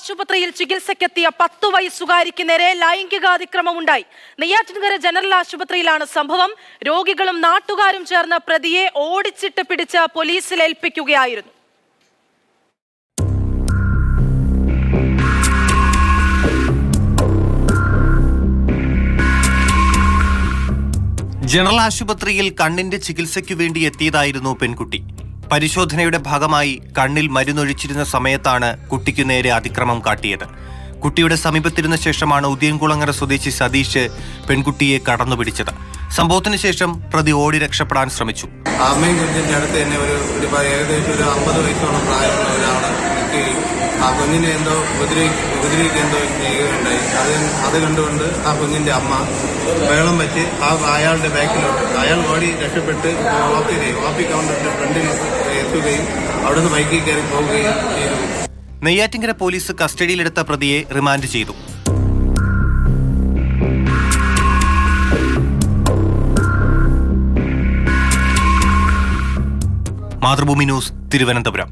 ആശുപത്രിയിൽ ചികിത്സയ്ക്കെത്തിയ 10 വയസ്സുകാരിക്ക് നേരെ ലൈംഗികാതിക്രമമുണ്ടായി. നെയ്യാറ്റിൻകര ജനറൽ ആശുപത്രിയിലാണ് സംഭവം. രോഗികളും നാട്ടുകാരും ചേർന്ന് പ്രതിയെ ഓടിച്ചിട്ട് പിടിച്ച് പോലീസിൽ ഏൽപ്പിക്കുകയായിരുന്നു. ജനറൽ ആശുപത്രിയിൽ കണ്ണിന്റെ ചികിത്സയ്ക്കു വേണ്ടി എത്തിയതായിരുന്നു പെൺകുട്ടി. പരിശോധനയുടെ ഭാഗമായി കണ്ണിൽ മരുന്നൊഴിച്ചിരുന്ന സമയത്താണ് കുട്ടിക്കു നേരെ അതിക്രമം കാട്ടിയത്. കുട്ടിയുടെ സമീപത്തിരുന്ന ശേഷമാണ് ഉദയംകുളങ്ങര സ്വദേശി സതീഷ് പെൺകുട്ടിയെ കടന്നുപിടിച്ചത്. സംഭവത്തിന് ശേഷം പ്രതി ഓടി രക്ഷപ്പെടാൻ ശ്രമിച്ചു. അമ്മയും കുഞ്ഞിന്റെ അടുത്ത് തന്നെ ഏകദേശം ഒരു 50 വയസ്സോളം പ്രായമുള്ള ഒരാള് നിൽക്കുകയും ആ കുഞ്ഞിനെ എന്തോ ഉപദ്രവിക്കെന്തോ ചെയ്യുകയുണ്ടായി. അത് കണ്ടുകൊണ്ട് ആ കുഞ്ഞിന്റെ അമ്മ വെള്ളം വെച്ച് അയാളുടെ ബാക്കിലോട്ട് അയാൾ ഓടി രക്ഷപ്പെട്ട് ഓപ്പി കൗണ്ടറിന്റെ ഫ്രണ്ടിൽ എത്തുകയും അവിടുന്ന് ബൈക്കിൽ കയറി പോവുകയും ചെയ്തു. നെയ്യാറ്റിൻകര പോലീസ് കസ്റ്റഡിയിലെടുത്ത പ്രതിയെ റിമാൻഡ് ചെയ്തു. മാതൃഭൂമി ന്യൂസ്, തിരുവനന്തപുരം.